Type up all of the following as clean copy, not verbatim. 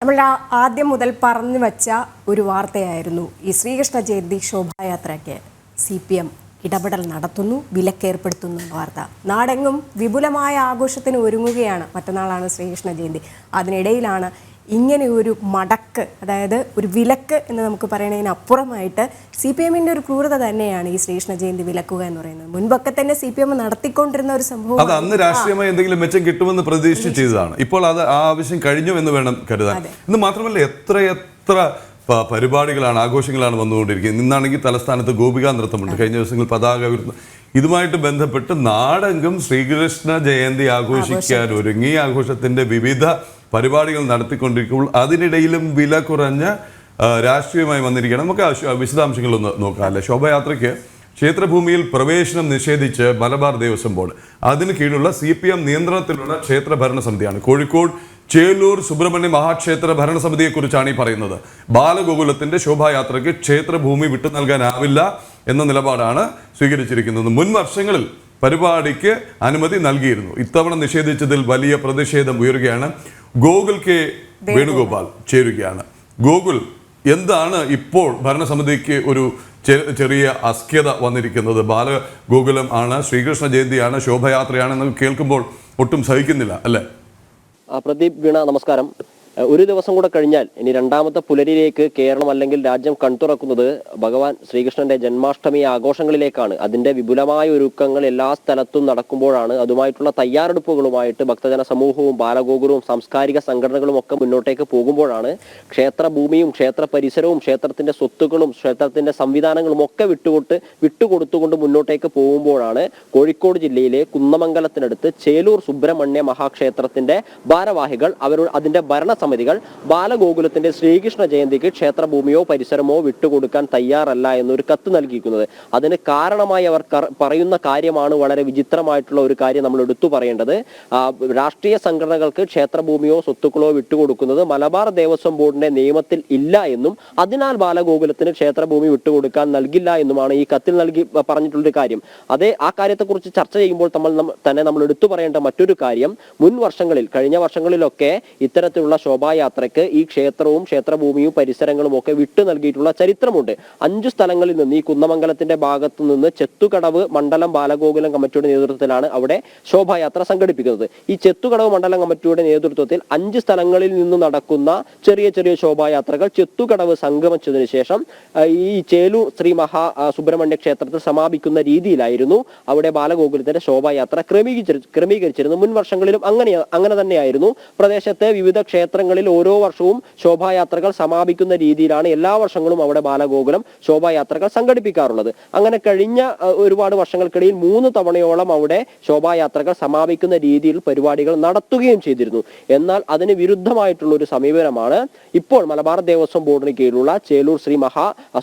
നമ്മൾ ആദ്യം മുതൽ പറഞ്ഞു വച്ച ഒരു വാർത്തയായിരുന്നു ഈ ശ്രീകൃഷ്ണ ജയന്തി ശോഭായാത്രയ്ക്ക് CPM ഇടപെടൽ നടത്തുന്നു, വിലക്കേർപ്പെടുത്തുന്നു വാർത്ത. നാടെങ്ങും വിപുലമായ ആഘോഷത്തിന് ഒരുങ്ങുകയാണ്. മറ്റന്നാളാണ് ശ്രീകൃഷ്ണ ജയന്തി. അതിനിടയിലാണ് ഇങ്ങനെ ഒരു മടക്ക്, അതായത് ഒരു വിലക്ക് എന്ന് നമുക്ക് പറയുന്നതിനപ്പുറമായിട്ട് CPM-ന്റെ ഒരു ക്രൂരത തന്നെയാണ് ഈ ശ്രീകൃഷ്ണ ജയന്തി വിലക്കുക എന്ന് പറയുന്നത്. മുൻപൊക്കെ തന്നെ CPM നടത്തിക്കൊണ്ടിരുന്ന ഒരു സംഭവം, അത് അന്ന് രാഷ്ട്രീയമായി എന്തെങ്കിലും മെച്ചം കിട്ടുമെന്ന് പ്രതീക്ഷിച്ച് ചെയ്തതാണ്. ഇപ്പോൾ അത് ആ ആവശ്യം കഴിഞ്ഞു എന്ന് വേണം കരുതാൻ. ഇന്ന് മാത്രമല്ല എത്ര പരിപാടികളാണ്, ആഘോഷങ്ങളാണ് വന്നുകൊണ്ടിരിക്കുന്നത്. ഇന്നാണെങ്കിൽ തലസ്ഥാനത്ത് ഗോപികാ നൃത്തമുണ്ട്, കഴിഞ്ഞ ദിവസങ്ങളിൽ പതാക ഉയർത്തുന്നു. ഇതുമായിട്ട് ബന്ധപ്പെട്ട് നാടെങ്കും ശ്രീകൃഷ്ണ ജയന്തി ആഘോഷിക്കാൻ ഒരുങ്ങി ആഘോഷത്തിന്റെ വിവിധ പരിപാടികൾ നടത്തിക്കൊണ്ടിരിക്കുമ്പോൾ അതിനിടയിലും വില കുറഞ്ഞ രാഷ്ട്രീയമായി വന്നിരിക്കുകയാണ്. നമുക്ക് വിശദാംശങ്ങളൊന്ന് നോക്കാം അല്ലെ. ശോഭയാത്രയ്ക്ക് ക്ഷേത്രഭൂമിയിൽ പ്രവേശനം നിഷേധിച്ച് മലബാർ ദേവസ്വം ബോർഡ്, അതിന് കീഴിലുള്ള CPM നിയന്ത്രണത്തിലുള്ള ക്ഷേത്ര ഭരണസമിതിയാണ്. കോഴിക്കോട് ചേലൂർ സുബ്രഹ്മണ്യ മഹാക്ഷേത്ര ഭരണസമിതിയെക്കുറിച്ചാണ് ഈ പറയുന്നത്. ബാലഗോകുലത്തിന്റെ ശോഭായാത്രയ്ക്ക് ക്ഷേത്രഭൂമി വിട്ടു നൽകാനാവില്ല എന്ന നിലപാടാണ് സ്വീകരിച്ചിരിക്കുന്നത്. മുൻ വർഷങ്ങളിൽ പരിപാടിക്ക് അനുമതി നൽകിയിരുന്നു. ഇത്തവണ നിഷേധിച്ചതിൽ വലിയ പ്രതിഷേധം ഉയരുകയാണ്. ഗോകുൽ കെ വേണുഗോപാൽ ചേരുകയാണ്. ഗോകുൽ, എന്താണ് ഇപ്പോൾ ഭരണസമിതിക്ക് ഒരു ചെറിയ അസ്ക്യത വന്നിരിക്കുന്നത്? ബാലഗോകുലം ആണ്, ശ്രീകൃഷ്ണ ജയന്തിയാണ്, ശോഭയാത്രയാണെന്ന് കേൾക്കുമ്പോൾ ഒട്ടും സഹിക്കുന്നില്ല അല്ലേ? പ്രദീപ്, വീണ, നമസ്കാരം. ഒരു ദിവസം കൂടെ കഴിഞ്ഞാൽ ഇനി രണ്ടാമത്തെ പുലരിയിലേക്ക് കേരളം അല്ലെങ്കിൽ രാജ്യം കൺതുറക്കുന്നത് ഭഗവാൻ ശ്രീകൃഷ്ണന്റെ ജന്മാഷ്ടമി ആഘോഷങ്ങളിലേക്കാണ്. അതിന്റെ വിപുലമായ ഒരുക്കങ്ങൾ എല്ലാ സ്ഥലത്തും നടക്കുമ്പോഴാണ്, അതുമായിട്ടുള്ള തയ്യാറെടുപ്പുകളുമായിട്ട് ഭക്തജന സമൂഹവും ബാലഗോകുലവും സാംസ്കാരിക സംഘടനകളും ഒക്കെ മുന്നോട്ടേക്ക് പോകുമ്പോഴാണ് ക്ഷേത്രഭൂമിയും ക്ഷേത്ര പരിസരവും ക്ഷേത്രത്തിന്റെ സ്വത്തുക്കളും ക്ഷേത്രത്തിന്റെ സംവിധാനങ്ങളും ഒക്കെ വിട്ടുകൊടുത്തുകൊണ്ട് മുന്നോട്ടേക്ക് പോകുമ്പോഴാണ് കോഴിക്കോട് ജില്ലയിലെ കുന്നമംഗലത്തിനടുത്ത് ചേലൂർ സുബ്രഹ്മണ്യ മഹാക്ഷേത്രത്തിന്റെ ഭാരവാഹികൾ അതിന്റെ ഭരണസമിതികൾ ബാലഗോകുലത്തിന്റെ ശ്രീകൃഷ്ണ ജയന്തിക്ക് ക്ഷേത്രഭൂമിയോ പരിസരമോ വിട്ടുകൊടുക്കാൻ തയ്യാറല്ല എന്നൊരു കത്ത് നൽകിയിരിക്കുന്നത്. അതിന് കാരണമായി അവർ പറയുന്ന കാര്യമാണ് വളരെ വിചിത്രമായിട്ടുള്ള ഒരു കാര്യം നമ്മൾ എടുത്തു പറയേണ്ടത്. രാഷ്ട്രീയ സംഘടനകൾക്ക് ക്ഷേത്രഭൂമിയോ സ്വത്തുക്കളോ വിട്ടുകൊടുക്കുന്നത് മലബാർ ദേവസ്വം ബോർഡിന്റെ നിയമത്തിൽ ഇല്ല എന്നും അതിനാൽ ബാലഗോകുലത്തിന് ക്ഷേത്രഭൂമി വിട്ടുകൊടുക്കാൻ നൽകില്ല എന്നുമാണ് ഈ കത്തിൽ പറഞ്ഞിട്ടുള്ളൊരു കാര്യം. ആ കാര്യത്തെക്കുറിച്ച് ചർച്ച ചെയ്യുമ്പോൾ നമ്മൾ എടുത്തു പറയേണ്ട മറ്റൊരു കാര്യം, മുൻ വർഷങ്ങളിൽ, കഴിഞ്ഞ വർഷങ്ങളിലൊക്കെ ഇത്തരത്തിലുള്ള ശോഭായാത്രയ്ക്ക് ഈ ക്ഷേത്രവും ക്ഷേത്രഭൂമിയും പരിസരങ്ങളും ഒക്കെ വിട്ടു നൽകിയിട്ടുള്ള ചരിത്രമുണ്ട്. 5 സ്ഥലങ്ങളിൽ നിന്ന്, ഈ കുന്നമംഗലത്തിന്റെ ഭാഗത്തു നിന്ന് ചെത്തുകടവ് മണ്ഡലം ബാലഗോകുലം കമ്മിറ്റിയുടെ നേതൃത്വത്തിലാണ് അവിടെ ശോഭായാത്ര സംഘടിപ്പിക്കുന്നത്. ഈ ചെത്തുകടവ് മണ്ഡലം കമ്മിറ്റിയുടെ നേതൃത്വത്തിൽ 5 സ്ഥലങ്ങളിൽ നിന്ന് നടക്കുന്ന ചെറിയ ചെറിയ ശോഭായാത്രകൾ ചെത്തുകടവ് സംഗമിച്ചതിന് ശേഷം ഈ ചേലൂർ ശ്രീ സുബ്രഹ്മണ്യ ക്ഷേത്രത്തിൽ സമാപിക്കുന്ന രീതിയിലായിരുന്നു അവിടെ ബാലഗോകുലത്തിന്റെ ശോഭായാത്ര ക്രമീകരിച്ചിരുന്നു. മുൻ വർഷങ്ങളിലും അങ്ങനെ തന്നെയായിരുന്നു. പ്രദേശത്തെ വിവിധ ക്ഷേത്രങ്ങളിൽ ഓരോ വർഷവും ശോഭായാത്രകൾ സമാപിക്കുന്ന രീതിയിലാണ് എല്ലാ വർഷങ്ങളും അവിടെ ബാലഗോകുലം ശോഭായാത്രകൾ സംഘടിപ്പിക്കാറുള്ളത്. അങ്ങനെ കഴിഞ്ഞ ഒരുപാട് വർഷങ്ങൾക്കിടയിൽ 3 തവണയോളം അവിടെ ശോഭായാത്രകൾ സമാപിക്കുന്ന രീതിയിൽ പരിപാടികൾ നടത്തുകയും ചെയ്തിരുന്നു. എന്നാൽ അതിന് വിരുദ്ധമായിട്ടുള്ള ഒരു സമീപനമാണ് ഇപ്പോൾ മലബാർ ദേവസ്വം ബോർഡിന് കീഴിലുള്ള ചേലൂർ ശ്രീ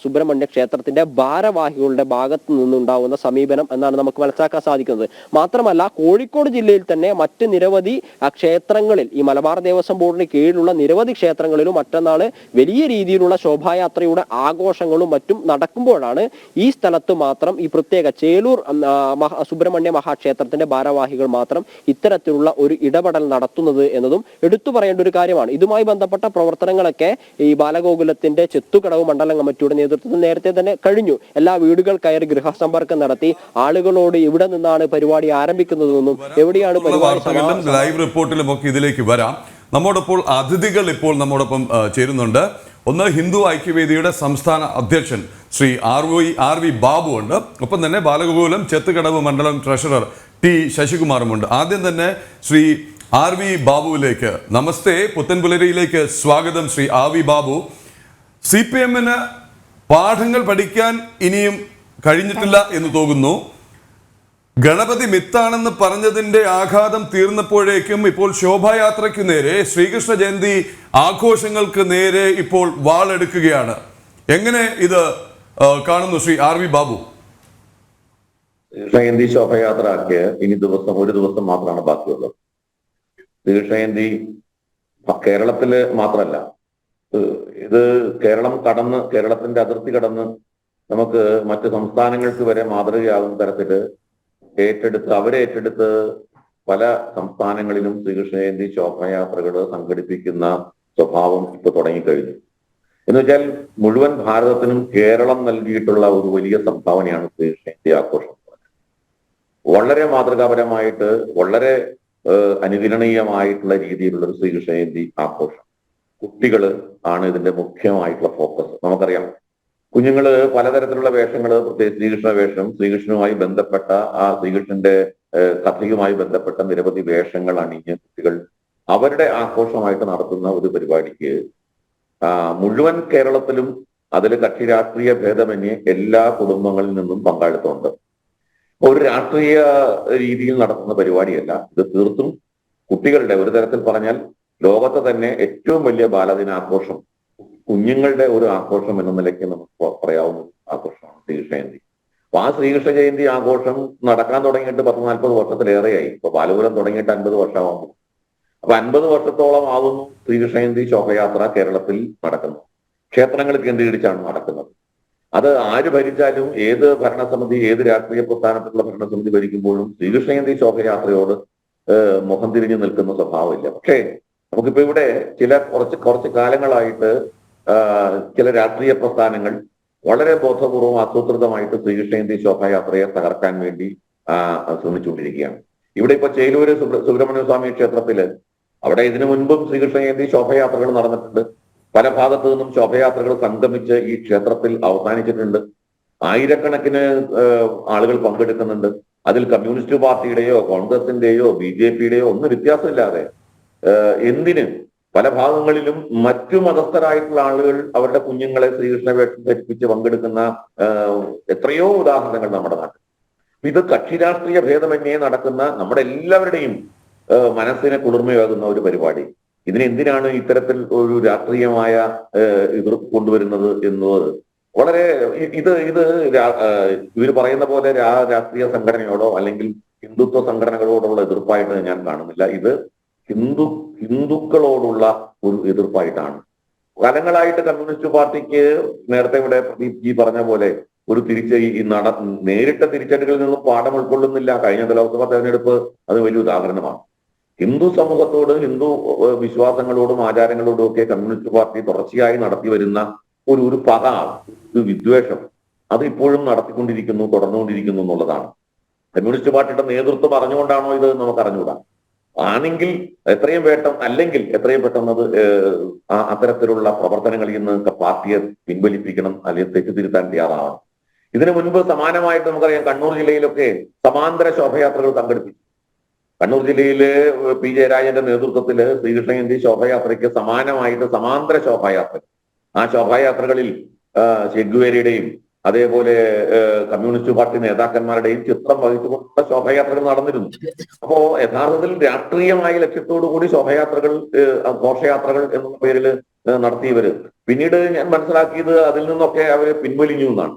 സുബ്രഹ്മണ്യ ക്ഷേത്രത്തിന്റെ ഭാരവാഹികളുടെ ഭാഗത്തു നിന്നുണ്ടാവുന്ന സമീപനം എന്നാണ് നമുക്ക് മനസ്സിലാക്കാൻ സാധിക്കുന്നത്. മാത്രമല്ല, കോഴിക്കോട് ജില്ലയിൽ തന്നെ മറ്റ് നിരവധി ക്ഷേത്രങ്ങളിൽ, ഈ മലബാർ ദേവസ്വം ബോർഡിന് കീഴിലുള്ള നിരവധി ക്ഷേത്രങ്ങളിലും മറ്റന്നാള് വലിയ രീതിയിലുള്ള ശോഭായാത്രയുടെ ആഘോഷങ്ങളും മറ്റും നടക്കുമ്പോഴാണ് ഈ സ്ഥലത്ത് മാത്രം, ഈ പ്രത്യേക ചേലൂർ സുബ്രഹ്മണ്യ മഹാക്ഷേത്രത്തിന്റെ ഭാരവാഹികൾ മാത്രം ഇത്തരത്തിലുള്ള ഒരു ഇടപെടൽ നടത്തുന്നത് എന്നതും എടുത്തു പറയേണ്ട ഒരു കാര്യമാണ്. ഇതുമായി ബന്ധപ്പെട്ട പ്രവർത്തനങ്ങളൊക്കെ ഈ ബാലഗോകുലത്തിന്റെ ചെത്തുകടവ് മണ്ഡലം കമ്മിറ്റിയുടെ നേതൃത്വത്തിൽ നേരത്തെ തന്നെ കഴിഞ്ഞു. എല്ലാ വീടുകൾ കയറി ഗൃഹസമ്പർക്കം നടത്തി ആളുകളോട് എവിടെ നിന്നാണ് പരിപാടി ആരംഭിക്കുന്നതെന്നും എവിടെയാണ് പരിപാടി ലൈവ് റിപ്പോർട്ടിലും ഒക്കെ ഇതിലേക്ക് വരാം. നമ്മോടൊപ്പം അതിഥികൾ ഇപ്പോൾ നമ്മോടൊപ്പം ചേരുന്നുണ്ട്. ഒന്ന്, ഹിന്ദു ഐക്യവേദിയുടെ സംസ്ഥാന അധ്യക്ഷൻ ശ്രീ ആർ വി ബാബു ഉണ്ട്. ഒപ്പം തന്നെ ബാലഗോകുലം ചെത്തുകടവ് മണ്ഡലം ട്രഷറർ ടി ശശികുമാറുമുണ്ട്. ആദ്യം തന്നെ ശ്രീ ആർ വി ബാബുവിലേക്ക് നമസ്തേ, പുത്തൻപുലരിയിലേക്ക് സ്വാഗതം. ശ്രീ ആർ വി ബാബു, CPM-ന് പാഠങ്ങൾ പഠിക്കാൻ ഇനിയും കഴിഞ്ഞിട്ടില്ല എന്ന് തോന്നുന്നു. ഗണപതി മിത്താണെന്ന് പറഞ്ഞതിന്റെ ആഘാതം തീർന്നപ്പോഴേക്കും ഇപ്പോൾ ശോഭായാത്രയ്ക്ക് നേരെ, ശ്രീകൃഷ്ണ ജയന്തി ആഘോഷങ്ങൾക്ക് നേരെ ഇപ്പോൾ വാളെടുക്കുകയാണ്. എങ്ങനെ ഇത് കാണുന്നു ശ്രീ ആർ വി ബാബു? ശ്രീകൃഷ്ണ ജയന്തി ശോഭയാത്രയ്ക്ക് ഇനി ഒരു ദിവസം മാത്രമാണ് ബാക്കിയുള്ളത്. ശ്രീകൃഷ്ണ ജയന്തി കേരളത്തില് മാത്രമല്ല, ഇത് കേരളത്തിന്റെ അതിർത്തി കടന്ന് നമുക്ക് മറ്റ് സംസ്ഥാനങ്ങൾക്ക് വരെ മാതൃകയാകുന്ന തരത്തില് ഏറ്റെടുത്ത് പല സംസ്ഥാനങ്ങളിലും ശ്രീകൃഷ്ണ ജയന്തി ശോഭയാത്രകൾ സംഘടിപ്പിക്കുന്ന സ്വഭാവം ഇപ്പൊ തുടങ്ങിക്കഴിഞ്ഞു. എന്ന് വെച്ചാൽ മുഴുവൻ ഭാരതത്തിനും കേരളം നൽകിയിട്ടുള്ള ഒരു വലിയ സംഭാവനയാണ് ശ്രീകൃഷ്ണ ജയന്തി ആഘോഷം. വളരെ മാതൃകാപരമായിട്ട്, വളരെ അനുകരണീയമായിട്ടുള്ള രീതിയിലുള്ള ഒരു ശ്രീകൃഷ്ണ ജയന്തി ആഘോഷം. കുട്ടികള് ആണ് ഇതിന്റെ മുഖ്യമായിട്ടുള്ള ഫോക്കസ്. നമുക്കറിയാം, കുഞ്ഞുങ്ങള് പലതരത്തിലുള്ള വേഷങ്ങള്, പ്രത്യേകിച്ച് ശ്രീകൃഷ്ണ വേഷം, ശ്രീകൃഷ്ണനുമായി ബന്ധപ്പെട്ട ആ ശ്രീകൃഷ്ണന്റെ കഥയുമായി ബന്ധപ്പെട്ട നിരവധി വേഷങ്ങൾ അണിഞ്ഞ് കുട്ടികൾ അവരുടെ ആഘോഷമായിട്ട് നടത്തുന്ന ഒരു പരിപാടിക്ക് മുഴുവൻ കേരളത്തിലും അതിൽ കക്ഷി രാഷ്ട്രീയ ഭേദമന്യേ എല്ലാ കുടുംബങ്ങളിൽ നിന്നും പങ്കാളിത്തമുണ്ട്. ഒരു രാഷ്ട്രീയ രീതിയിൽ നടത്തുന്ന പരിപാടിയല്ല ഇത്. തീർത്തും കുട്ടികളുടെ, ഒരു തരത്തിൽ പറഞ്ഞാൽ ലോകത്തെ തന്നെ ഏറ്റവും വലിയ ബാലദിനാഘോഷം, കുഞ്ഞുങ്ങളുടെ ഒരു ആഘോഷം എന്ന നിലയ്ക്ക് നമുക്ക് പറയാവുന്ന ആഘോഷമാണ് ശ്രീകൃഷ്ണ ജയന്തി. അപ്പൊ ആ ശ്രീകൃഷ്ണ ജയന്തി ആഘോഷം നടക്കാൻ തുടങ്ങിയിട്ട് 10-40 വർഷത്തിലേറെയായി. ഇപ്പൊ ബാലപുരം തുടങ്ങിയിട്ട് 50 വർഷമാകുന്നു. അപ്പൊ 50 വർഷത്തോളം ആകുന്നു ശ്രീകൃഷ്ണ ജയന്തി ശോഭയാത്ര കേരളത്തിൽ നടക്കുന്നു. ക്ഷേത്രങ്ങൾ കേന്ദ്രീകരിച്ചാണ് നടക്കുന്നത്. അത് ആര് ഭരിച്ചാലും, ഏത് ഭരണസമിതി, ഏത് രാഷ്ട്രീയ പ്രസ്ഥാനത്തിലുള്ള ഭരണസമിതി ഭരിക്കുമ്പോഴും ശ്രീകൃഷ്ണ ജയന്തി ശോഭയാത്രയോട് മുഖം തിരിഞ്ഞു നിൽക്കുന്ന സ്വഭാവമില്ല. പക്ഷേ നമുക്കിപ്പോ ഇവിടെ കുറച്ച് കാലങ്ങളായിട്ട് ചില രാഷ്ട്രീയ പ്രസ്ഥാനങ്ങൾ വളരെ ബോധപൂർവം ആസൂത്രിതമായിട്ട് ശ്രീകൃഷ്ണ ജയന്തി ശോഭായാത്രയെ തകർക്കാൻ വേണ്ടി ശ്രമിച്ചുകൊണ്ടിരിക്കുകയാണ്. ഇവിടെ ഇപ്പൊ ചേലൂര് സുബ്രഹ്മണ്യ സ്വാമി ക്ഷേത്രത്തില് അവിടെ ഇതിനു മുൻപും ശ്രീകൃഷ്ണ ജയന്തി ശോഭയാത്രകൾ നടന്നിട്ടുണ്ട്. പല ഭാഗത്തു നിന്നും ശോഭയാത്രകൾ സംഗമിച്ച് ഈ ക്ഷേത്രത്തിൽ അവസാനിച്ചിട്ടുണ്ട്. ആയിരക്കണക്കിന് ആളുകൾ പങ്കെടുക്കുന്നുണ്ട്. അതിൽ കമ്മ്യൂണിസ്റ്റ് പാർട്ടിയുടെയോ കോൺഗ്രസിന്റെയോ BJPയുടെയോ ഒന്നും വ്യത്യാസമില്ലാതെ എന്തിന് പല ഭാഗങ്ങളിലും മറ്റു മതസ്ഥരായിട്ടുള്ള ആളുകൾ അവരുടെ കുഞ്ഞുങ്ങളെ ശ്രീകൃഷ്ണ വേഷം ധരിപ്പിച്ച് പങ്കെടുക്കുന്ന എത്രയോ ഉദാഹരണങ്ങൾ നമ്മുടെ നാട്ടിൽ. ഇത് കക്ഷി രാഷ്ട്രീയ ഭേദമന്യേ നടക്കുന്ന നമ്മുടെ എല്ലാവരുടെയും മനസ്സിനെ കുളിർമയാകുന്ന ഒരു പരിപാടി. ഇതിനെന്തിനാണ് ഇത്തരത്തിൽ ഒരു രാഷ്ട്രീയമായ എതിർപ്പ് കൊണ്ടുവരുന്നത് എന്നത് വളരെ ഇവർ പറയുന്ന പോലെ രാഷ്ട്രീയ സംഘടനയോടോ അല്ലെങ്കിൽ ഹിന്ദുത്വ സംഘടനകളോടുള്ള എതിർപ്പായിട്ട് ഞാൻ കാണുന്നില്ല. ഇത് ഹിന്ദുക്കളോടുള്ള ഒരു എതിർപ്പായിട്ടാണ്. കാലങ്ങളായിട്ട് കമ്മ്യൂണിസ്റ്റ് പാർട്ടിക്ക് നേരത്തെ ഇവിടെ പ്രദീപ് ജി പറഞ്ഞ പോലെ ഒരു നേരിട്ട തിരിച്ചടികളിൽ നിന്നും പാഠം ഉൾക്കൊള്ളുന്നില്ല. കഴിഞ്ഞ ലോക്സഭാ തെരഞ്ഞെടുപ്പ് അത് വലിയ ഉദാഹരണമാണ്. ഹിന്ദു സമൂഹത്തോട്, ഹിന്ദു വിശ്വാസങ്ങളോടും ആചാരങ്ങളോടും ഒക്കെ കമ്മ്യൂണിസ്റ്റ് പാർട്ടി തുടർച്ചയായി നടത്തി വരുന്ന ഒരു പക, ഒരു വിദ്വേഷം, അത് ഇപ്പോഴും നടത്തിക്കൊണ്ടിരിക്കുന്നു, തുടർന്നുകൊണ്ടിരിക്കുന്നു എന്നുള്ളതാണ്. കമ്മ്യൂണിസ്റ്റ് പാർട്ടിയുടെ നേതൃത്വം അറിഞ്ഞുകൊണ്ടാണോ ഇത് നമുക്ക് അറിഞ്ഞുകൂടാ. ആണെങ്കിൽ എത്രയും പെട്ടെന്ന് അത് അത്തരത്തിലുള്ള പ്രവർത്തനങ്ങളിൽ നിന്ന് പാർട്ടിയെ പിൻവലിപ്പിക്കണം, അല്ലെങ്കിൽ തെറ്റിതിരുത്താൻ തയ്യാറാവണം. ഇതിനു മുൻപ് സമാനമായിട്ട് നമുക്കറിയാം, കണ്ണൂർ ജില്ലയിലൊക്കെ സമാന്തര ശോഭയാത്രകൾ സംഘടിപ്പിച്ചു. കണ്ണൂർ ജില്ലയില് P. ജയരാജന്റെ നേതൃത്വത്തില് ശ്രീകൃഷ്ണ ജയന്തി ശോഭയാത്രയ്ക്ക് സമാനമായിട്ട് സമാന്തര ശോഭായാത്ര, ആ ശോഭായാത്രകളിൽ ചെഗുവേരയുടെയും അതേപോലെ കമ്മ്യൂണിസ്റ്റ് പാർട്ടി നേതാക്കന്മാരുടെയും ചിത്രം വഹിച്ചുകൊണ്ടുള്ള ശോഭയാത്രകൾ നടന്നിരുന്നു. അപ്പോ യഥാർത്ഥത്തിൽ രാഷ്ട്രീയമായ ലക്ഷ്യത്തോടു കൂടി ശോഭയാത്രകൾ, ഘോഷയാത്രകൾ എന്നുള്ള പേരിൽ നടത്തിയവര് പിന്നീട് ഞാൻ മനസ്സിലാക്കിയത് അതിൽ നിന്നൊക്കെ അവര് പിൻവലിഞ്ഞു എന്നാണ്.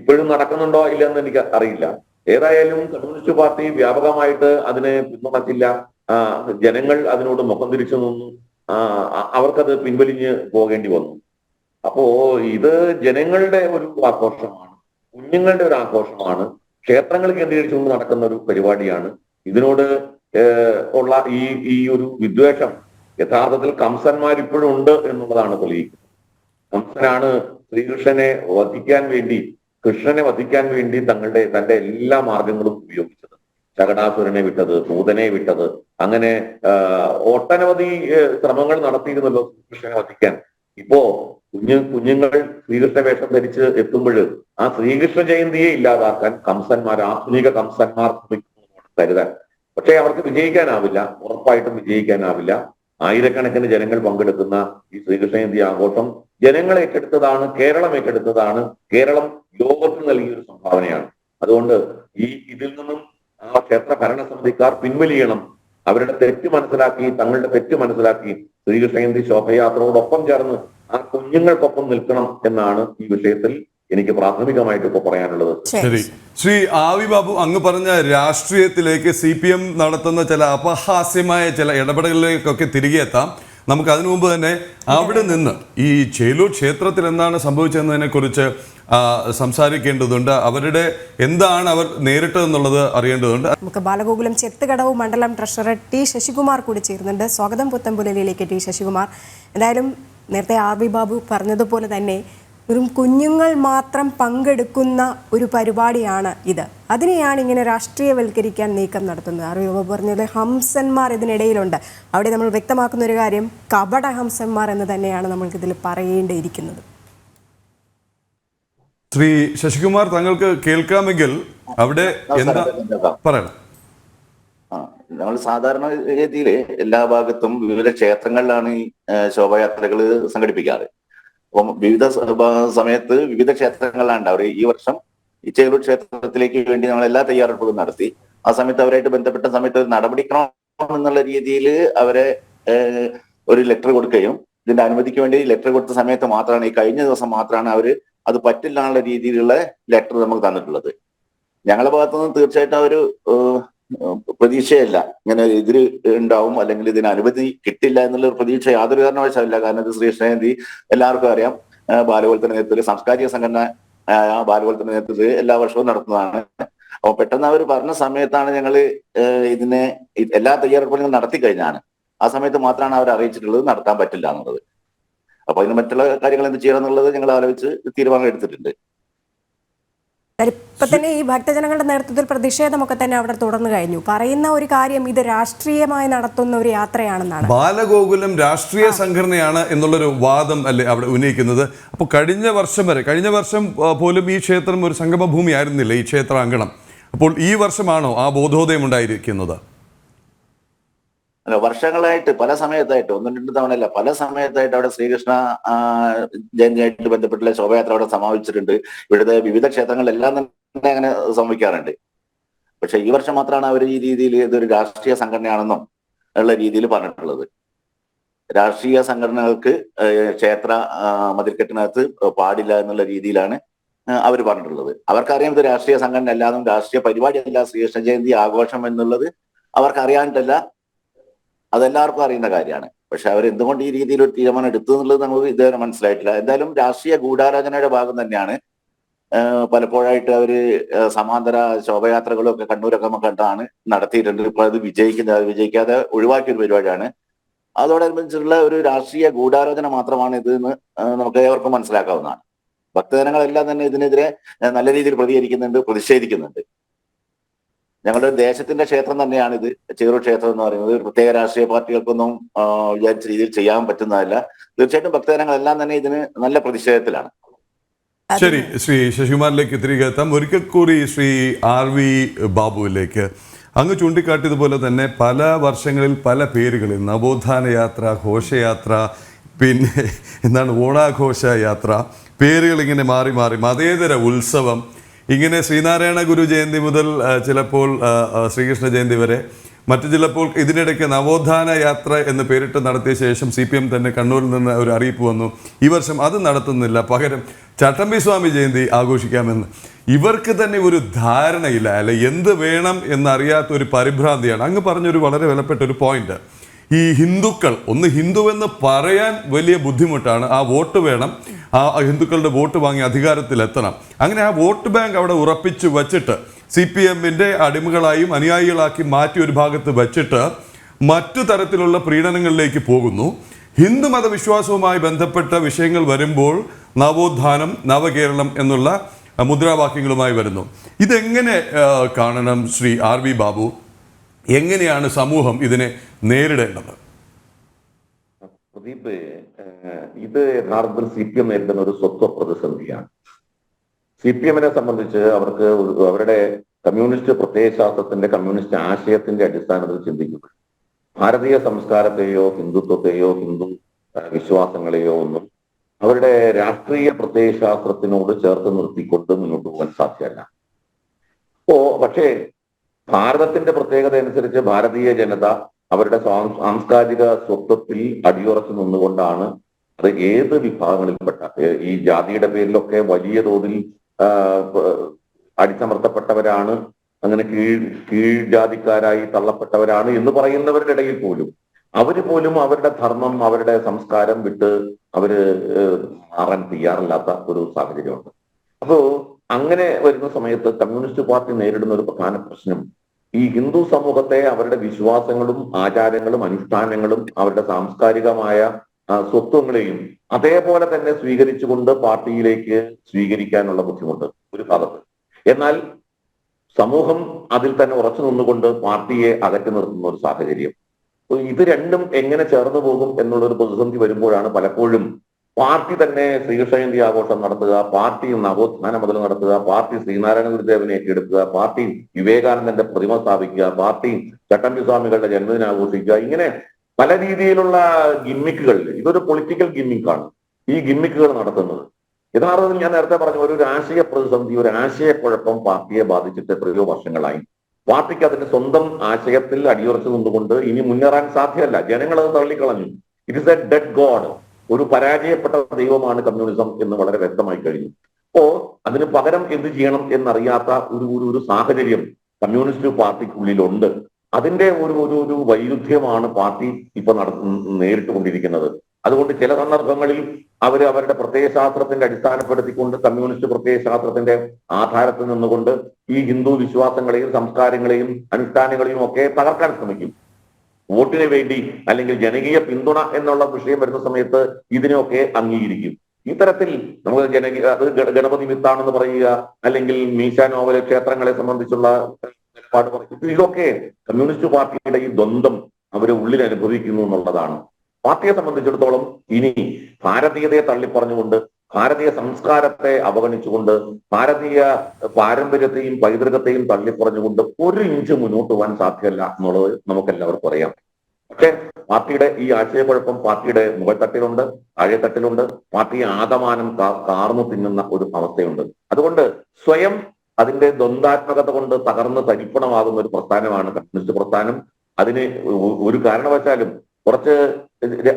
ഇപ്പോഴും നടക്കുന്നുണ്ടോ ഇല്ലെന്ന് എനിക്ക് അറിയില്ല. ഏതായാലും കമ്മ്യൂണിസ്റ്റ് പാർട്ടി വ്യാപകമായിട്ട് അതിനെ പിന്തുണച്ചില്ല. ജനങ്ങൾ അതിനോട് മുഖം തിരിച്ചു നിന്നു. അവർക്കത് പിൻവലിഞ്ഞ് പോകേണ്ടി വന്നു. അപ്പോ ഇത് ജനങ്ങളുടെ ഒരു ആഘോഷമാണ്, കുഞ്ഞുങ്ങളുടെ ഒരു ആഘോഷമാണ്, ക്ഷേത്രങ്ങൾ കേന്ദ്രീകരിച്ചുകൊണ്ട് നടക്കുന്ന ഒരു പരിപാടിയാണ്. ഇതിനോട് ഉള്ള ഈ ഒരു വിദ്വേഷം യഥാർത്ഥത്തിൽ കംസന്മാർ ഇപ്പോഴും ഉണ്ട് എന്നുള്ളതാണ് തെളിയിക്കുന്നത്. കംസനാണ് ശ്രീകൃഷ്ണനെ വധിക്കാൻ വേണ്ടി തന്റെ എല്ലാ മാർഗങ്ങളും ഉപയോഗിച്ചത്. ശകടാസുരനെ വിട്ടത്, പൂതനെ വിട്ടത്, അങ്ങനെ ഒട്ടനവധി ശ്രമങ്ങൾ നടത്തിയിരുന്നല്ലോ ശ്രീകൃഷ്ണനെ വധിക്കാൻ. ഇപ്പോ കുഞ്ഞുങ്ങൾ ശ്രീകൃഷ്ണ വേഷം ധരിച്ച് എത്തുമ്പോൾ ആ ശ്രീകൃഷ്ണ ജയന്തിയെ ഇല്ലാതാക്കാൻ ആധുനിക കംസന്മാർ ശ്രമിക്കുന്നതാണ് കരുതാൻ. പക്ഷേ അവർക്ക് വിജയിക്കാനാവില്ല, ഉറപ്പായിട്ടും വിജയിക്കാനാവില്ല. ആയിരക്കണക്കിന് ജനങ്ങൾ പങ്കെടുക്കുന്ന ഈ ശ്രീകൃഷ്ണ ജയന്തി ആഘോഷം ജനങ്ങൾ ഏറ്റെടുത്തതാണ്, കേരളം ഏറ്റെടുത്തതാണ്. കേരളം ലോകത്തിന് നൽകിയ ഒരു സംഭാവനയാണ്. അതുകൊണ്ട് ഇതിൽ നിന്നും ആ ക്ഷേത്ര ഭരണസമിതിക്കാർ പിൻവലിയണം. അവരുടെ തങ്ങളുടെ തെറ്റ് മനസ്സിലാക്കി ശ്രീകൃഷ്ണ ജയന്തി ശോഭയാത്രയോടൊപ്പം ചേർന്ന് ആ കുഞ്ഞുങ്ങൾക്കൊപ്പം നിൽക്കണം എന്നാണ് ഈ വിഷയത്തിൽ എനിക്ക് പ്രാഥമികമായിട്ട് ഇപ്പോൾ പറയാനുള്ളത്. ശരി, ശ്രീ ആവി ബാബു, അങ്ങ് പറഞ്ഞ രാഷ്ട്രീയത്തിലേക്ക് CPM നടത്തുന്ന ചില അപഹാസ്യമായ ചില ഇടപെടലുകളിലേക്കൊക്കെ തിരികെ എത്താം. നമുക്ക് അതിനു മുമ്പ് തന്നെ അവിടെ നിന്ന് ഈ ചേലൂർ ക്ഷേത്രത്തിൽ എന്താണ് സംഭവിച്ചതെന്നതിനെ കുറിച്ച് സംസാരിക്കേണ്ടതുണ്ട്. അവരുടെ എന്താണ് അവർ നേരിട്ടതെന്നുള്ളത് അറിയേണ്ടതുണ്ട്. നമുക്ക് ബാലഗോകുലം ചെത്തുകടവ് മണ്ഡലം ട്രഷറർ ടി ശശികുമാർ കൂടി ചേരുന്നുണ്ട്. സ്വാഗതം പുത്തൻപുലരിയിലേക്ക് ടി ശശികുമാർ. എന്തായാലും നേരത്തെ ആർ വി ബാബു പറഞ്ഞതുപോലെ തന്നെ വെറും കുഞ്ഞുങ്ങൾ മാത്രം പങ്കെടുക്കുന്ന ഒരു പരിപാടിയാണ് ഇത്. അതിനെയാണ് ഇങ്ങനെ രാഷ്ട്രീയവൽക്കരിക്കാൻ നീക്കം നടത്തുന്നത്. ആർ വി ബാബു പറഞ്ഞത് ഹംസന്മാർ ഇതിനിടയിലുണ്ട്. അവിടെ നമ്മൾ വ്യക്തമാക്കുന്ന ഒരു കാര്യം കപട ഹംസന്മാർ എന്ന് തന്നെയാണ് നമ്മൾക്കിതിൽ പറയേണ്ടിയിരിക്കുന്നത്. ശ്രീ ശശികുമാർ, താങ്കൾക്ക് കേൾക്കാമെങ്കിൽ അവിടെ എന്താ പറയണം? നമ്മൾ സാധാരണ രീതിയിൽ എല്ലാ ഭാഗത്തും വിവിധ ക്ഷേത്രങ്ങളിലാണ് ഈ ശോഭായാത്രകൾ സംഘടിപ്പിക്കാറ്. അപ്പം വിവിധ സമയത്ത് വിവിധ ക്ഷേത്രങ്ങളിലാണ് ഉണ്ടാവുക. ഈ വർഷം ഈ ചേലൂർ ക്ഷേത്രത്തിലേക്ക് വേണ്ടി നമ്മൾ എല്ലാ തയ്യാറെടുപ്പുകളും നടത്തി. ആ സമയത്ത് അവരായിട്ട് ബന്ധപ്പെട്ട സമയത്ത് ഒരു നടപടിക്രമം എന്നുള്ള രീതിയിൽ അവരെ ഒരു ലെറ്റർ കൊടുക്കുകയും ഇതിന്റെ അനുമതിക്ക് വേണ്ടി ലെറ്റർ കൊടുത്ത സമയത്ത് മാത്രമാണ്, ഈ കഴിഞ്ഞ ദിവസം മാത്രമാണ് അവർ അത് പറ്റില്ല എന്നുള്ള രീതിയിലുള്ള ലെറ്റർ നമുക്ക് തന്നിട്ടുള്ളത്. ഞങ്ങളുടെ ഭാഗത്തുനിന്ന് തീർച്ചയായിട്ടും ഒരു പ്രതീക്ഷയല്ല ഇങ്ങനെ എതിര് ഉണ്ടാവും അല്ലെങ്കിൽ ഇതിന് അനുമതി കിട്ടില്ല എന്നുള്ള ഒരു പ്രതീക്ഷ യാതൊരു കാരണവശാലില്ല. കാരണം ഇത് ശ്രീകൃഷ്ണ ജയന്തി എല്ലാവർക്കും അറിയാം, ബാലഗോകുലത്തിന്റെ നേതൃത്വത്തിൽ സാംസ്കാരിക സംഘടന ബാലഗോകുലത്തിന്റെ നേതൃത്വത്തിൽ എല്ലാ വർഷവും നടത്തുന്നതാണ്. അപ്പൊ പെട്ടെന്ന് അവർ പറഞ്ഞ സമയത്താണ് ഞങ്ങൾ ഇതിനെ എല്ലാ തയ്യാറെടുപ്പുകളും നടത്തി കഴിഞ്ഞാണ്. ആ സമയത്ത് മാത്രമാണ് അവർ അറിയിച്ചിട്ടുള്ളത് നടത്താൻ പറ്റില്ല എന്നുള്ളത്. അപ്പൊ അതിന് മറ്റുള്ള കാര്യങ്ങൾ എന്ത് ചെയ്യണം എന്നുള്ളത് ഞങ്ങൾ ആലോചിച്ച് തീരുമാനം എടുത്തിട്ടുണ്ട്. ഇപ്പൊ തന്നെ ഈ ഭക്തജനങ്ങളുടെ നേതൃത്വത്തിൽ പ്രതിഷേധമൊക്കെ തന്നെ അവിടെ തുടർന്നു കഴിഞ്ഞു. പറയുന്ന ഒരു കാര്യം ഇത് രാഷ്ട്രീയമായി നടത്തുന്ന ഒരു യാത്രയാണെന്നാണ്. ബാലഗോകുലം രാഷ്ട്രീയ സംഘടനയാണ് എന്നുള്ളൊരു വാദം അല്ലേ അവിടെ ഉന്നയിക്കുന്നത്. അപ്പോൾ കഴിഞ്ഞ വർഷം പോലും ഈ ക്ഷേത്രം ഒരു സംഗമഭൂമി ആയിരുന്നില്ല, ഈ ക്ഷേത്രാങ്കണം. അപ്പോൾ ഈ വർഷമാണോ ആ ബോധോദയം ഉണ്ടായിരിക്കുന്നത്? അല്ല, വർഷങ്ങളായിട്ട് പല സമയത്തായിട്ട്, ഒന്നും രണ്ടു തവണയല്ല, പല സമയത്തായിട്ട് അവിടെ ശ്രീകൃഷ്ണ ജയന്തിയായിട്ട് ബന്ധപ്പെട്ടുള്ള ശോഭയാത്ര അവിടെ സമാപിച്ചിട്ടുണ്ട്. ഇവിടുത്തെ വിവിധ ക്ഷേത്രങ്ങളിലെല്ലാം തന്നെ അങ്ങനെ സംഭവിക്കാറുണ്ട്. പക്ഷെ ഈ വർഷം മാത്രമാണ് അവർ ഈ രീതിയിൽ ഇതൊരു രാഷ്ട്രീയ സംഘടനയാണെന്നും ഉള്ള രീതിയിൽ പറഞ്ഞിട്ടുള്ളത്. രാഷ്ട്രീയ സംഘടനകൾക്ക് ക്ഷേത്ര മതിൽക്കെട്ടിനകത്ത് പാടില്ല എന്നുള്ള രീതിയിലാണ് അവർ പറഞ്ഞിട്ടുള്ളത്. അവർക്കറിയാം ഇത് രാഷ്ട്രീയ സംഘടന അല്ലാതും രാഷ്ട്രീയ പരിപാടിയല്ല ശ്രീകൃഷ്ണ ജയന്തി ആഘോഷം എന്നുള്ളത് അവർക്കറിയാനിട്ടല്ല, അതെല്ലാവർക്കും അറിയുന്ന കാര്യമാണ്. പക്ഷെ അവർ എന്തുകൊണ്ട് ഈ രീതിയിൽ ഒരു തീരുമാനം എടുത്തു എന്നുള്ളത് നമുക്ക് ഇതുവരെ മനസ്സിലായിട്ടില്ല. എന്തായാലും രാഷ്ട്രീയ ഗൂഢാലോചനയുടെ ഭാഗം തന്നെയാണ്. പലപ്പോഴായിട്ട് അവര് സമാന്തര ശോഭയാത്രകളും ഒക്കെ കണ്ണൂരൊക്കെ കണ്ടാണ് നടത്തിയിട്ടുണ്ട്. ഇപ്പൊ അത് വിജയിക്കാതെ ഒഴിവാക്കിയ ഒരു പരിപാടിയാണ്. അതോടനുബന്ധിച്ചുള്ള ഒരു രാഷ്ട്രീയ ഗൂഢാലോചന മാത്രമാണ് ഇത് എന്ന് നമുക്ക് ഏവർക്കും മനസ്സിലാക്കാവുന്നതാണ്. ഭക്തജനങ്ങളെല്ലാം തന്നെ ഇതിനെതിരെ നല്ല രീതിയിൽ പ്രതികരിക്കുന്നുണ്ട്, പ്രതിഷേധിക്കുന്നുണ്ട്. ഞങ്ങളുടെ ദേശത്തിന്റെ ക്ഷേത്രം തന്നെയാണ് ഇത്, ചേലൂർ ക്ഷേത്രം എന്ന് പറയുന്നത്. പ്രത്യേക രാഷ്ട്രീയ പാർട്ടികൾക്കൊന്നും വിചാരിച്ച രീതിയിൽ ചെയ്യാൻ പറ്റുന്നതല്ല. തീർച്ചയായിട്ടും ഭക്തജനങ്ങളെല്ലാം തന്നെ ഇതിന് നല്ല പ്രതിഷേധത്തിലാണ്. ശരി, ശ്രീ ശശികുമാറിലേക്ക് തിരികെ എത്താം. ഒരിക്കൽ കൂടി ശ്രീ ആർ വി ബാബുവിലേക്ക്. അങ്ങ് ചൂണ്ടിക്കാട്ടിയതുപോലെ തന്നെ പല വർഷങ്ങളിൽ പല പേരുകളിൽ നവോത്ഥാന യാത്ര, ഘോഷയാത്ര, പിന്നെ എന്താണ് ഓണാഘോഷ യാത്ര, പേരുകൾ ഇങ്ങനെ മാറി മാറി, മതേതര ഉത്സവം, ഇങ്ങനെ ശ്രീനാരായണ ഗുരു ജയന്തി മുതൽ ചിലപ്പോൾ ശ്രീകൃഷ്ണ ജയന്തി വരെ, മറ്റു ചിലപ്പോൾ ഇതിനിടയ്ക്ക് നവോത്ഥാന യാത്ര എന്ന് പേരിട്ട് നടത്തിയ ശേഷം CPM തന്നെ കണ്ണൂരിൽ നിന്ന് ഒരു അറിയിപ്പ് വന്നു, ഈ വർഷം അത് നടത്തുന്നില്ല, പകരം ചട്ടമ്പി സ്വാമി ജയന്തി ആഘോഷിക്കാമെന്ന്. ഇവർക്ക് തന്നെ ഒരു ധാരണയില്ല, അല്ലെ എന്ത് വേണം എന്നറിയാത്ത ഒരു പരിഭ്രാന്തിയാണ്. അങ്ങ് പറഞ്ഞൊരു വളരെ വിലപ്പെട്ട ഒരു പോയിന്റ്, ഈ ഹിന്ദുക്കൾ ഒന്ന് ഹിന്ദുവെന്ന് പറയാൻ വലിയ ബുദ്ധിമുട്ടാണ്. ആ വോട്ട് വേണം, ആ ഹിന്ദുക്കളുടെ വോട്ട് വാങ്ങി അധികാരത്തിലെത്തണം. അങ്ങനെ ആ വോട്ട് ബാങ്ക് അവിടെ ഉറപ്പിച്ചു വച്ചിട്ട് CPMന്റെ അടിമകളായും അനുയായികളാക്കി മാറ്റി ഒരു ഭാഗത്ത് വച്ചിട്ട് മറ്റു തരത്തിലുള്ള പ്രീണനങ്ങളിലേക്ക് പോകുന്നു. ഹിന്ദുമത വിശ്വാസവുമായി ബന്ധപ്പെട്ട വിഷയങ്ങൾ വരുമ്പോൾ നവോത്ഥാനം, നവകേരളം എന്നുള്ള മുദ്രാവാക്യങ്ങളുമായി വരുന്നു. ഇതെങ്ങനെ കാണണം ശ്രീ ആർ വി ബാബു? എങ്ങനെയാണ് സമൂഹം ഇതിനെ നേരിടേണ്ടത്? പ്രദീപ്, ഇത് യഥാർത്ഥത്തിൽ CPM നേരിടുന്ന ഒരു സ്വത്വ പ്രതിസന്ധിയാണ്. CPMനെ സംബന്ധിച്ച് അവർക്ക് അവരുടെ കമ്മ്യൂണിസ്റ്റ് പ്രത്യയശാസ്ത്രത്തിന്റെ, കമ്മ്യൂണിസ്റ്റ് ആശയത്തിന്റെ അടിസ്ഥാനത്തിൽ ചിന്തിക്കുമ്പോൾ ഭാരതീയ സംസ്കാരത്തെയോ ഹിന്ദുത്വത്തെയോ ഹിന്ദു വിശ്വാസങ്ങളെയോ ഒന്നും അവരുടെ രാഷ്ട്രീയ പ്രത്യയശാസ്ത്രത്തിനോട് ചേർത്ത് നിർത്തിക്കൊണ്ട് മുന്നോട്ട് പോകാൻ സാധ്യമല്ല. പക്ഷേ ഭാരതത്തിന്റെ പ്രത്യേകത അനുസരിച്ച് ഭാരതീയ ജനത അവരുടെ സാംസ്കാരിക സ്വത്വത്തിൽ അടിയുറച്ചു നിന്നുകൊണ്ടാണ് അത് ഏത് വിഭാഗങ്ങളിൽപ്പെട്ട, ഈ ജാതിയുടെ പേരിലൊക്കെ വലിയ തോതിൽ അടിച്ചമർത്തപ്പെട്ടവരാണ്, അങ്ങനെ കീഴ്ജാതിക്കാരായി തള്ളപ്പെട്ടവരാണ് എന്ന് പറയുന്നവരുടെ ഇടയിൽ പോലും അവര് പോലും അവരുടെ ധർമ്മം, അവരുടെ സംസ്കാരം വിട്ട് അവര് മാറാൻ തയ്യാറില്ലാത്ത ഒരു സാഹചര്യമുണ്ട്. അപ്പോ അങ്ങനെ വരുന്ന സമയത്ത് കമ്മ്യൂണിസ്റ്റ് പാർട്ടി നേരിടുന്ന ഒരു പ്രധാന പ്രശ്നം ഈ ഹിന്ദു സമൂഹത്തെ അവരുടെ വിശ്വാസങ്ങളും ആചാരങ്ങളും അനുഷ്ഠാനങ്ങളും അവരുടെ സാംസ്കാരികമായ സ്വത്വങ്ങളെയും അതേപോലെ തന്നെ സ്വീകരിച്ചുകൊണ്ട് പാർട്ടിയിലേക്ക് സ്വീകരിക്കാനുള്ള ബുദ്ധിമുട്ട് ഒരു ഭാഗത്ത്. എന്നാൽ സമൂഹം അതിൽ തന്നെ ഉറച്ചു നിന്നുകൊണ്ട് പാർട്ടിയെ അകറ്റി നിർത്തുന്ന ഒരു സാഹചര്യം. ഇത് രണ്ടും എങ്ങനെ ചേർന്ന് പോകും എന്നുള്ളൊരു പ്രതിസന്ധി വരുമ്പോഴാണ് പലപ്പോഴും പാർട്ടി തന്നെ ശ്രീകൃഷ്ണ ജയന്തി ആഘോഷം നടത്തുക, പാർട്ടി നവോത്ഥാന മുതൽ നടത്തുക, പാർട്ടി ശ്രീനാരായണ ഗുരുദേവനെ ഏറ്റെടുക്കുക, പാർട്ടി വിവേകാനന്ദന്റെ പ്രതിമ സ്ഥാപിക്കുക, പാർട്ടി ചട്ടമ്പി സ്വാമികളുടെ ജന്മദിനം ആഘോഷിക്കുക, ഇങ്ങനെ പല രീതിയിലുള്ള ഗിമ്മിക്കുകൾ. ഇതൊരു പൊളിറ്റിക്കൽ ഗിമ്മിക്കാണ് ഈ ഗിമ്മിക്കുകൾ നടത്തുന്നത്. യഥാർത്ഥത്തിൽ ഞാൻ നേരത്തെ പറഞ്ഞ ഒരു രാഷ്ട്രീയ പ്രതിസന്ധി, ഒരു ആശയക്കുഴപ്പം പാർട്ടിയെ ബാധിച്ചിട്ട് എത്രയോ വർഷങ്ങളായി. പാർട്ടിക്ക് അതിന്റെ സ്വന്തം ആശയത്തിൽ അടിയുറച്ചു നിന്നുകൊണ്ട് ഇനി മുന്നേറാൻ സാധ്യമല്ല. ജനങ്ങൾ അത് തള്ളിക്കളഞ്ഞു. It is A dead God. ഒരു പരാജയപ്പെട്ട ദൈവമാണ് കമ്മ്യൂണിസം എന്ന് വളരെ വ്യക്തമായി കഴിഞ്ഞു. അപ്പോ അതിന് പകരം എന്ത് ചെയ്യണം എന്നറിയാത്ത ഒരു സാഹചര്യം കമ്മ്യൂണിസ്റ്റ് പാർട്ടിക്കുള്ളിലുണ്ട്. അതിന്റെ ഒരു വൈരുദ്ധ്യമാണ് പാർട്ടി ഇപ്പൊ നേരിട്ടുകൊണ്ടിരിക്കുന്നത്. അതുകൊണ്ട് ചില സന്ദർഭങ്ങളിൽ അവരുടെ പ്രത്യയശാസ്ത്രത്തിന്റെ അടിസ്ഥാനപ്പെടുത്തിക്കൊണ്ട് കമ്മ്യൂണിസ്റ്റ് പ്രത്യയശാസ്ത്രത്തിന്റെ ആധാരത്തിൽ നിന്നുകൊണ്ട് ഈ ഹിന്ദു വിശ്വാസങ്ങളെയും സംസ്കാരങ്ങളെയും അനുഷ്ഠാനങ്ങളെയും ഒക്കെ തകർക്കാൻ ശ്രമിക്കും. വോട്ടിന് വേണ്ടി അല്ലെങ്കിൽ ജനകീയ പിന്തുണ എന്നുള്ള വിഷയം വരുന്ന സമയത്ത് ഇതിനെയൊക്കെ അംഗീകരിക്കും. ഇത്തരത്തിൽ നമുക്ക് അത് ഗണപതി മിത്താണെന്ന് പറയുക, അല്ലെങ്കിൽ മീശ നോവൽ ക്ഷേത്രങ്ങളെ സംബന്ധിച്ചുള്ള നിലപാട് പറയും. ഇതൊക്കെ കമ്മ്യൂണിസ്റ്റ് പാർട്ടിയുടെ ഈ ദ്വന്ദ്ം അവര് ഉള്ളിൽ അനുഭവിക്കുന്നു എന്നുള്ളതാണ്. പാർട്ടിയെ സംബന്ധിച്ചിടത്തോളം ഇനി ഭാരതീയതയെ തള്ളിപ്പറഞ്ഞുകൊണ്ട്, ഭാരതീയ സംസ്കാരത്തെ അവഗണിച്ചുകൊണ്ട്, ഭാരതീയ പാരമ്പര്യത്തെയും പൈതൃകത്തെയും തള്ളിപ്പറഞ്ഞുകൊണ്ട് ഒരു ഇഞ്ച് മുന്നോട്ട് പോകാൻ സാധ്യമല്ല എന്നുള്ളത് നമുക്കെല്ലാവർക്കും അറിയാം. പക്ഷെ പാർട്ടിയുടെ ഈ ആശയക്കുഴപ്പം പാർട്ടിയുടെ മുകൾത്തട്ടിലുണ്ട്, താഴെത്തട്ടിലുണ്ട്. പാർട്ടിയെ ആകമാനം കാർന്നു തിന്നുന്ന ഒരു അവസ്ഥയുണ്ട്. അതുകൊണ്ട് സ്വയം അതിന്റെ ദ്വന്ദ്വാത്മകത കൊണ്ട് തകർന്ന് തരിപ്പണമാകുന്ന ഒരു പ്രസ്ഥാനമാണ് കമ്മ്യൂണിസ്റ്റ് പ്രസ്ഥാനം. അതിന് ഒരു കാരണവശാലും കുറച്ച്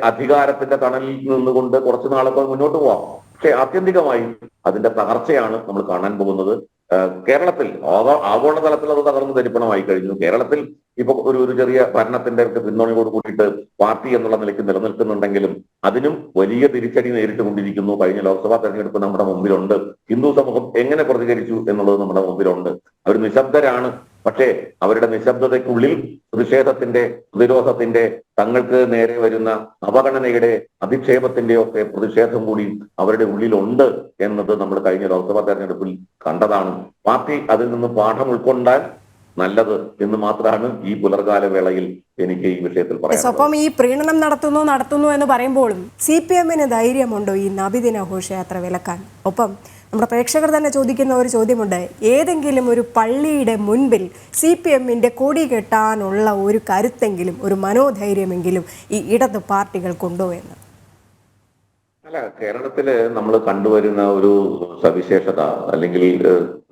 അധികാരത്തിന്റെ തണലിൽ നിന്നുകൊണ്ട് കുറച്ചു നാളൊക്കെ മുന്നോട്ട് പോവാം. പക്ഷെ ആത്യന്തികമായി അതിന്റെ തകർച്ചയാണ് നമ്മൾ കാണാൻ പോകുന്നത്. കേരളത്തിൽ ആഗോളതലത്തിൽ അത് തകർന്ന് തരിപ്പണമായി കഴിഞ്ഞു. കേരളത്തിൽ ഇപ്പൊ ഒരു ചെറിയ ഭരണത്തിന്റെ പിന്തുണയോട് കൂടിയിട്ട് പാർട്ടി എന്നുള്ള നിലയ്ക്ക് നിലനിൽക്കുന്നുണ്ടെങ്കിലും അതിനും വലിയ തിരിച്ചടി നേരിട്ട് കൊണ്ടിരിക്കുന്നു. കഴിഞ്ഞ ലോക്സഭാ തെരഞ്ഞെടുപ്പ് നമ്മുടെ മുമ്പിലുണ്ട്. ഹിന്ദു സമൂഹം എങ്ങനെ പ്രതികരിച്ചു എന്നുള്ളത് നമ്മുടെ മുമ്പിലുണ്ട്. അവർ നിശബ്ദരാണ്. പക്ഷേ അവരുടെ നിശബ്ദതയ്ക്കുള്ളിൽ പ്രതിഷേധത്തിന്റെ, പ്രതിരോധത്തിന്റെ, തങ്ങൾക്ക് നേരെ വരുന്ന അവഗണനയുടെ, അധിക്ഷേപത്തിന്റെ ഒക്കെ പ്രതിഷേധം കൂടി അവരുടെ ഉള്ളിലുണ്ട് എന്നത് നമ്മൾ കഴിഞ്ഞ ലോക്സഭാ തെരഞ്ഞെടുപ്പിൽ കണ്ടതാണ്. പാർട്ടി അതിൽ നിന്ന് പാഠം ഉൾക്കൊണ്ടാൽ നല്ലത് എന്ന് മാത്രമാണ് ഈ പുലർകാല വേളയിൽ എനിക്ക് ഈ വിഷയത്തിൽ പറയാം. ഒപ്പം ഈ പ്രീണനം നടത്തുന്നു എന്ന് പറയുമ്പോഴും CPM-ന് ധൈര്യമുണ്ടോ ഈ നബിദിന ഘോഷയാത്ര വിലക്കാൻ? ഒപ്പം നമ്മുടെ പ്രേക്ഷകർ തന്നെ ചോദിക്കുന്ന ഒരു ചോദ്യമുണ്ട്, ഏതെങ്കിലും ഒരു പള്ളിയുടെ മുൻപിൽ CPM-ന്റെ കൊടി കെട്ടാനുള്ള ഒരു കരുത്തെങ്കിലും, ഒരു മനോധൈര്യമെങ്കിലും ഈ ഇടത് പാർട്ടികൾക്കുണ്ടോ എന്ന്? അല്ല, കേരളത്തില് നമ്മൾ കണ്ടുവരുന്ന ഒരു സവിശേഷത, അല്ലെങ്കിൽ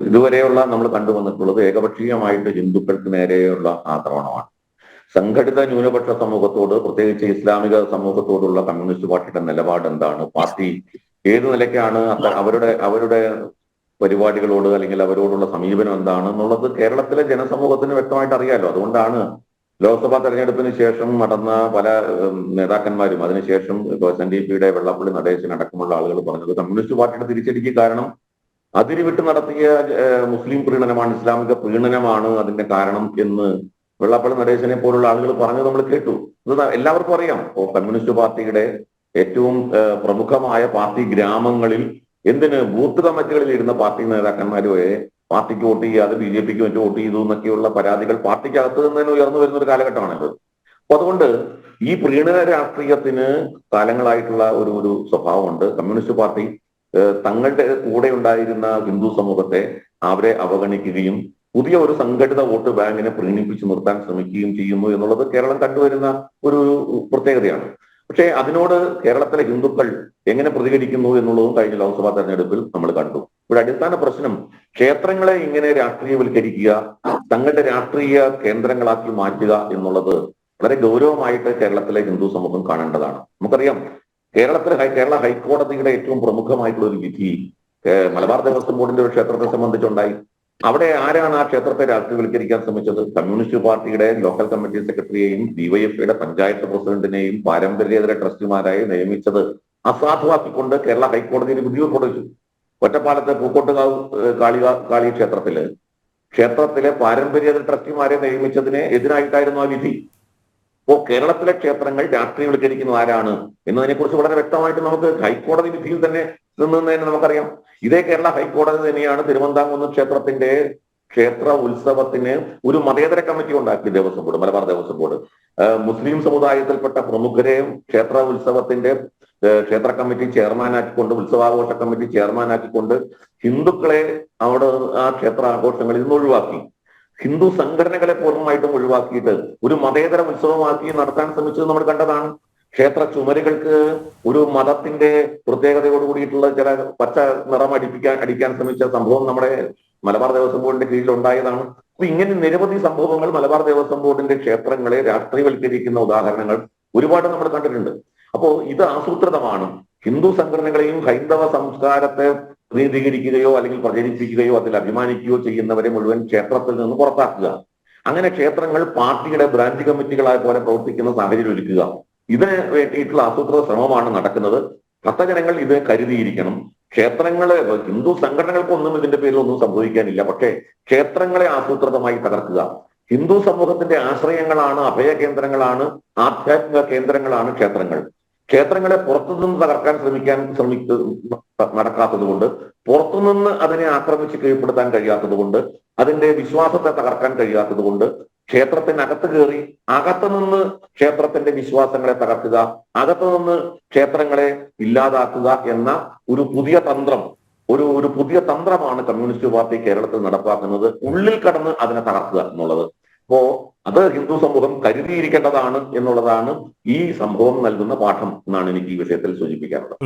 ഇതുവരെയുള്ള നമ്മൾ കണ്ടുവന്നിട്ടുള്ളത് ഏകപക്ഷീയമായിട്ട് ഹിന്ദുക്കൾക്ക് നേരെയുള്ള ആക്രമണമാണ്. സംഘടിത ന്യൂനപക്ഷ സമൂഹത്തോട്, പ്രത്യേകിച്ച് ഇസ്ലാമിക സമൂഹത്തോടുള്ള കമ്മ്യൂണിസ്റ്റ് പാർട്ടിയുടെ നിലപാട് എന്താണ്? പാർട്ടി ഏത് നിലയ്ക്കാണ് അവരുടെ പരിപാടികളോട് അല്ലെങ്കിൽ അവരോടുള്ള സമീപനം എന്താണ് എന്നുള്ളത് കേരളത്തിലെ ജനസമൂഹത്തിന് വ്യക്തമായിട്ട് അറിയാലോ. അതുകൊണ്ടാണ് ലോക്സഭാ തെരഞ്ഞെടുപ്പിന് ശേഷം നടന്ന പല നേതാക്കന്മാരും, അതിനുശേഷം SNDP-യുടെ വെള്ളാപ്പള്ളി നടേശൻ അടക്കമുള്ള ആളുകൾ പറഞ്ഞത് കമ്മ്യൂണിസ്റ്റ് പാർട്ടിയുടെ തിരിച്ചടിക്ക് കാരണം അതിരുവിട്ട് നടത്തിയ മുസ്ലിം പ്രീണനമാണ്, ഇസ്ലാമിക പ്രീണനമാണ് അതിന്റെ കാരണം എന്ന് വെള്ളാപ്പള്ളി നടേശനെ പോലുള്ള ആളുകൾ പറഞ്ഞത് നമ്മൾ കേട്ടു. ഇത് എല്ലാവർക്കും അറിയാം. കമ്മ്യൂണിസ്റ്റ് പാർട്ടിയുടെ ഏറ്റവും പ്രമുഖമായ പാർട്ടി ഗ്രാമങ്ങളിൽ എന്തിന് ബൂത്ത് കമ്മിറ്റികളിൽ ഇരുന്ന പാർട്ടി നേതാക്കന്മാർ വരെ പാർട്ടിക്ക് വോട്ട് ചെയ്യാതെ BJP-ക്ക് മറ്റു വോട്ട് ചെയ്തു എന്നൊക്കെയുള്ള പരാതികൾ പാർട്ടിക്കകത്ത് നിന്ന് തന്നെ ഉയർന്നു വരുന്ന ഒരു കാലഘട്ടമാണിത്. അപ്പൊ അതുകൊണ്ട് ഈ പ്രീണന രാഷ്ട്രീയത്തിന് കാലങ്ങളായിട്ടുള്ള ഒരു സ്വഭാവമുണ്ട്. കമ്മ്യൂണിസ്റ്റ് പാർട്ടി തങ്ങളുടെ കൂടെ ഉണ്ടായിരുന്ന ഹിന്ദു സമൂഹത്തെ അവരെ അവഗണിക്കുകയും പുതിയ ഒരു സംഘടിത വോട്ട് ബാങ്കിനെ പ്രീണിപ്പിച്ചു നിർത്താൻ ശ്രമിക്കുകയും ചെയ്യുന്നു എന്നുള്ളത് കേരളം കണ്ടുവരുന്ന ഒരു പ്രത്യേകതയാണ്. പക്ഷേ അതിനോട് കേരളത്തിലെ ഹിന്ദുക്കൾ എങ്ങനെ പ്രതികരിക്കുന്നു എന്നുള്ളതും കഴിഞ്ഞ ലോക്സഭാ തെരഞ്ഞെടുപ്പിൽ നമ്മൾ കണ്ടു. ഇവിടെ അടിസ്ഥാന പ്രശ്നം ക്ഷേത്രങ്ങളെ ഇങ്ങനെ രാഷ്ട്രീയവൽക്കരിക്കുക, തങ്ങളുടെ രാഷ്ട്രീയ കേന്ദ്രങ്ങളാക്കി മാറ്റുക എന്നുള്ളത് വളരെ ഗൗരവമായിട്ട് കേരളത്തിലെ ഹിന്ദു സമൂഹം കാണേണ്ടതാണ്. നമുക്കറിയാം, കേരള ഹൈക്കോടതിയുടെ ഏറ്റവും പ്രമുഖമായിട്ടുള്ള ഒരു വിധി മലബാർ ദേവസ്വം ബോർഡിന്റെ ഒരു ക്ഷേത്രത്തെ സംബന്ധിച്ചുണ്ടായി. അവിടെ ആരാണ് ആ ക്ഷേത്രത്തെ രാഷ്ട്രീയവൽക്കരിക്കാൻ ശ്രമിച്ചത്? കമ്മ്യൂണിസ്റ്റ് പാർട്ടിയുടെ ലോക്കൽ കമ്മിറ്റി സെക്രട്ടറിയെയും ഡിവൈഎഫ്ഐയുടെ പഞ്ചായത്ത് പ്രസിഡന്റിനെയും പാരമ്പര്യേതര ട്രസ്റ്റിമാരായി നിയമിച്ചത് അസാധുവാക്കിക്കൊണ്ട് കേരള ഹൈക്കോടതിയിൽ വിധി പുറപ്പെടുവിച്ചു. ഒറ്റപ്പാലത്തെ പൂക്കോട്ടുകാവ് കാളി ക്ഷേത്രത്തിലെ പാരമ്പര്യേതര ട്രസ്റ്റിമാരെ നിയമിച്ചതിന് എതിരായിട്ടായിരുന്നു ആ വിധി. അപ്പോ കേരളത്തിലെ ക്ഷേത്രങ്ങൾ രാഷ്ട്രീയവൽക്കരിക്കുന്നത് ആരാണ് എന്നതിനെ കുറിച്ച് വളരെ വ്യക്തമായിട്ട് നമുക്ക് ഹൈക്കോടതി വിധിയിൽ തന്നെ നിന്നതിന് നമുക്കറിയാം. ഇതേ കേരള ഹൈക്കോടതി തന്നെയാണ് തിരുവന്താംകുന്ന് ക്ഷേത്ര ഉത്സവത്തിന് ഒരു മതേതര കമ്മിറ്റി ഉണ്ടാക്കി ദേവസ്വം ബോർഡ്, മലബാർ ദേവസ്വം ബോർഡ്. മുസ്ലിം സമുദായത്തിൽപ്പെട്ട പ്രമുഖരെയും ക്ഷേത്ര ഉത്സവത്തിന്റെ ക്ഷേത്ര കമ്മിറ്റി ചെയർമാനാക്കിക്കൊണ്ട്, ഉത്സവാഘോഷ കമ്മിറ്റി ചെയർമാനാക്കിക്കൊണ്ട് ഹിന്ദുക്കളെ അവിടെ ആ ക്ഷേത്ര ആഘോഷങ്ങളിൽ നിന്ന് ഒഴിവാക്കി. ഹിന്ദു സംഘടനകളെ പൂർണ്ണമായിട്ടും ഒഴിവാക്കിയിട്ട് ഒരു മതേതര ഉത്സവമാക്കി നടത്താൻ ശ്രമിച്ചത് നമ്മൾ കണ്ടതാണ്. ക്ഷേത്ര ചുമരുകൾക്ക് ഒരു മതത്തിന്റെ പ്രത്യേകതയോട് കൂടിയിട്ടുള്ള ചില പച്ച നിറം അടിക്കാൻ ശ്രമിച്ച സംഭവം നമ്മുടെ മലബാർ ദേവസ്വം ബോർഡിന്റെ കീഴിൽ ഉണ്ടായതാണ്. അപ്പൊ ഇങ്ങനെ നിരവധി സംഭവങ്ങൾ മലബാർ ദേവസ്വം ബോർഡിന്റെ ക്ഷേത്രങ്ങളെ രാഷ്ട്രീയവൽക്കരിക്കുന്ന ഉദാഹരണങ്ങൾ ഒരുപാട് നമ്മൾ കണ്ടിട്ടുണ്ട്. അപ്പോ ഇത് ആസൂത്രിതമാണ്. ഹിന്ദു സംഘടനകളെയും ഹൈന്ദവ സംസ്കാരത്തെ പ്രതിനിധീകരിക്കുകയോ അല്ലെങ്കിൽ പ്രചരിപ്പിക്കുകയോ അതിൽ അഭിമാനിക്കുകയോ ചെയ്യുന്നവരെ മുഴുവൻ ക്ഷേത്രത്തിൽ നിന്ന് പുറത്താക്കുക. അങ്ങനെ ക്ഷേത്രങ്ങൾ പാർട്ടിയുടെ ബ്രാഞ്ച് കമ്മിറ്റികളായ പോലെ പ്രവർത്തിക്കുന്ന സാഹചര്യം ഒരുക്കുക. ഇതിന് വേണ്ടിയിട്ടുള്ള ആസൂത്രിത ശ്രമമാണ് നടക്കുന്നത്. ഭക്തജനങ്ങൾ ഇത് കരുതിയിരിക്കണം. ക്ഷേത്രങ്ങളെ, ഹിന്ദു സംഘടനകൾക്കൊന്നും ഇതിന്റെ പേരിൽ ഒന്നും സംഭവിക്കാനില്ല. പക്ഷേ ക്ഷേത്രങ്ങളെ ആസൂത്രിതമായി തകർക്കുക. ഹിന്ദു സമൂഹത്തിന്റെ ആശ്രയങ്ങളാണ്, അഭയ കേന്ദ്രങ്ങളാണ്, ആധ്യാത്മിക കേന്ദ്രങ്ങളാണ് ക്ഷേത്രങ്ങൾ. ക്ഷേത്രങ്ങളെ പുറത്തുനിന്ന് തകർക്കാൻ നടക്കാത്തത് കൊണ്ട്, പുറത്തുനിന്ന് അതിനെ ആക്രമിച്ച് കീഴ്പ്പെടുത്താൻ കഴിയാത്തത് കൊണ്ട്, അതിന്റെ വിശ്വാസത്തെ തകർക്കാൻ കഴിയാത്തത് കൊണ്ട് ക്ഷേത്രത്തിനകത്ത് കയറി അകത്തുനിന്ന് ക്ഷേത്രത്തിന്റെ വിശ്വാസങ്ങളെ തകർക്കുക, അകത്തുനിന്ന് ക്ഷേത്രങ്ങളെ ഇല്ലാതാക്കുക എന്ന ഒരു പുതിയ തന്ത്രമാണ് കമ്മ്യൂണിസ്റ്റ് പാർട്ടി കേരളത്തിൽ നടപ്പാക്കുന്നത്. ഉള്ളിൽ കടന്ന് അതിനെ തകർക്കുക എന്നുള്ളത്. അപ്പോ അത് ഹിന്ദു സമൂഹം കരുതിയിരിക്കേണ്ടതാണ് എന്നുള്ളതാണ് ഈ സംഭവം നൽകുന്ന പാഠം എന്നാണ് എനിക്ക് ഈ വിഷയത്തിൽ സൂചിപ്പിക്കാറുള്ളത്.